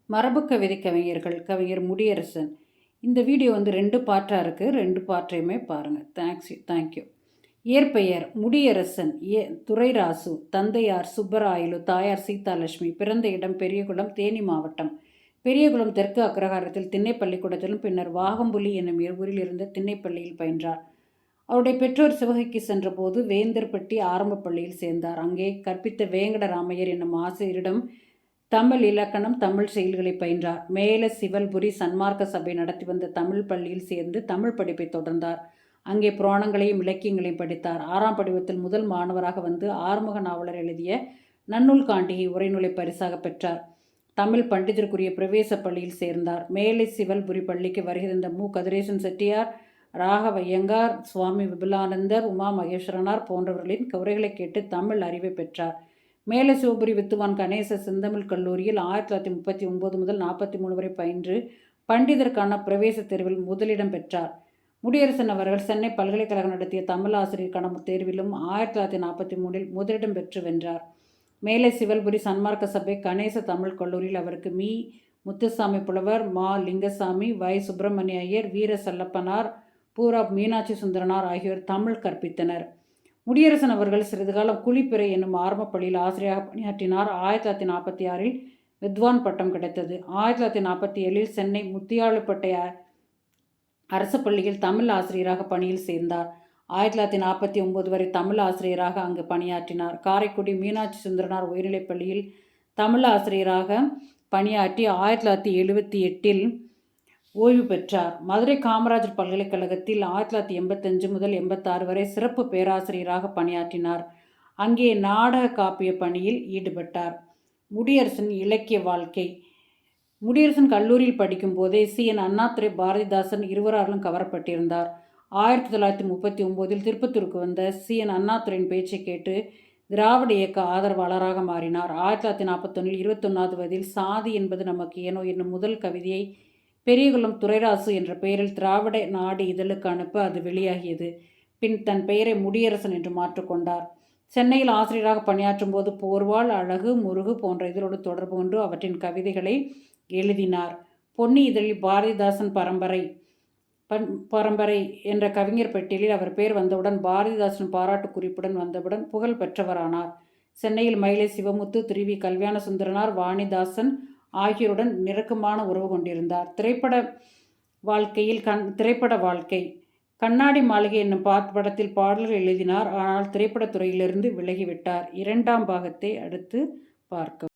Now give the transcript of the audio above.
மரபு கவிதை கவிஞர்கள் கவிஞர் முடியரசன். இந்த வீடியோ 2 பார்ட்டாக இருக்குது. 2 பார்ட்டையுமே பாருங்கள். தேங்க்யூ. இயற்பெயர் முடியரசன், துரைராசு, தந்தையார் சுப்பராயலு, தாயார் சீதாலட்சுமி. பிறந்த இடம் பெரியகுளம், தேனி மாவட்டம். பெரியகுளம் தெற்கு அக்ரஹாரத்தில் திண்ணை பள்ளிக்கூடத்திலும் பின்னர் வாகம்புலி என்னும் ஊரில் இருந்த திண்ணைப்பள்ளியில் பயின்றார். அவருடைய பெற்றோர் சிவகைக்கு சென்றபோது வேந்தர்பட்டி ஆரம்ப பள்ளியில் சேர்ந்தார். அங்கே கற்பித்த வேங்கடராமையர் என்னும் ஆசிரியரிடம் தமிழ் இலக்கணம், தமிழ் செயல்களை பயின்றார். மேல சிவல்புரி சன்மார்க்க சபை நடத்தி வந்த தமிழ் பள்ளியில் சேர்ந்து தமிழ் படிப்பை தொடர்ந்தார். அங்கே புராணங்களையும் இலக்கியங்களையும் படித்தார். 6ஆம் படிவத்தில் முதல் மாணவராக வந்து ஆறுமுக நாவலர் எழுதிய நன்னூல் காண்டிகை உரைநூலை பரிசாக பெற்றார். தமிழ் பண்டிதருக்குரிய பிரவேச பள்ளியில் சேர்ந்தார். மேலை சிவல்புரி பள்ளிக்கு வருகை தந்த மு. கதிரேசன் செட்டியார், ராகவையங்கார், சுவாமி விபுலானந்தர், உமா மகேஸ்வரனார் போன்றவர்களின் உரைகளை கேட்டு தமிழ் அறிவை பெற்றார். மேல சிவபுரி வித்துவான் கணேச செந்தமிழ் கல்லூரியில் 1939 முதல் 43 வரை பயின்று பண்டிதருக்கான பிரவேச தேர்வில் முதலிடம் பெற்றார். முடியரசன் அவர்கள் சென்னை பல்கலைக்கழகம் நடத்திய தமிழ் ஆசிரியருக்கான தேர்விலும் 1943 முதலிடம் பெற்று வென்றார். மேலே சிவல்புரி சன்மார்க்க சபை கணேச தமிழ் கல்லூரியில் அவருக்கு மீ. முத்துசாமி புலவர், மா. லிங்கசாமி, வை. சுப்பிரமணிய ஐயர், வீர செல்லப்பனார், பூரா மீனாட்சி சுந்தரனார் ஆகியோர் தமிழ் கற்பித்தனர். முடியரசன் அவர்கள் சிறிது காலம் குளிப்பிறை என்னும் ஆரம்ப பள்ளியில் ஆசிரியராக பணியாற்றினார். 1946 வித்வான் பட்டம் கிடைத்தது. 1947 சென்னை முத்தியாலுப்பட்டை அரசு பள்ளியில் தமிழ் ஆசிரியராக பணியில் சேர்ந்தார். 1949 வரை தமிழ் ஆசிரியராக அங்கு பணியாற்றினார். காரைக்குடி மீனாட்சி சுந்தரனார் உயர்நிலைப் பள்ளியில் தமிழ் ஆசிரியராக பணியாற்றி 1978 ஓய்வு பெற்றார். மதுரை காமராஜர் பல்கலைக்கழகத்தில் 1985 முதல் 86 வரை சிறப்பு பேராசிரியராக பணியாற்றினார். அங்கே நாடக காப்பிய பணியில் ஈடுபட்டார். முடியரசன் இலக்கிய வாழ்க்கை. முடியரசன் கல்லூரியில் படிக்கும் போதே சி.என். அண்ணாதுரை, பாரதிதாசன் இருவராலும் கவரப்பட்டிருந்தார். 1939 திருப்பத்தூருக்கு வந்த சி.என். அண்ணாதுரையின் பேச்சை கேட்டு திராவிட இயக்க ஆதரவாளராக மாறினார். 1941 21வது வயதில் சாதி என்பது நமக்கு ஏனோ என்னும் முதல் கவிதையை பெரியகுளம் துரைராசு என்ற பெயரில் திராவிட நாடு இதழுக்கு அனுப்ப அது வெளியாகியது. பின் தன் பெயரை முடியரசன் என்று மாற்றிக்கொண்டார். சென்னையில் ஆசிரியராக பணியாற்றும் போது போர்வாள், அழகு, முருகு போன்ற இதழோடு தொடர்பு கொண்டு அவற்றின் கவிதைகளை எழுதினார். பொன்னி இதழில் பாரதிதாசன் பரம்பரை என்ற கவிஞர் பட்டியலில் அவர் பெயர் வந்தவுடன் பாரதிதாசன் பாராட்டு குறிப்புடன் வந்தவுடன் புகழ் பெற்றவரானார். சென்னையில் மயிலை சிவமுத்து, திருவி கல்யாண சுந்தரனார், வாணிதாசன் ஆகியோருடன் நெருக்கமான உறவு கொண்டிருந்தார். திரைப்பட வாழ்க்கை. கண்ணாடி மாளிகை என்னும் படத்தில் பாடல்கள் எழுதினார். ஆனால் திரைப்படத்துறையிலிருந்து விலகிவிட்டார். 2ஆம் பாகத்தை அடுத்து பார்க்கவும்.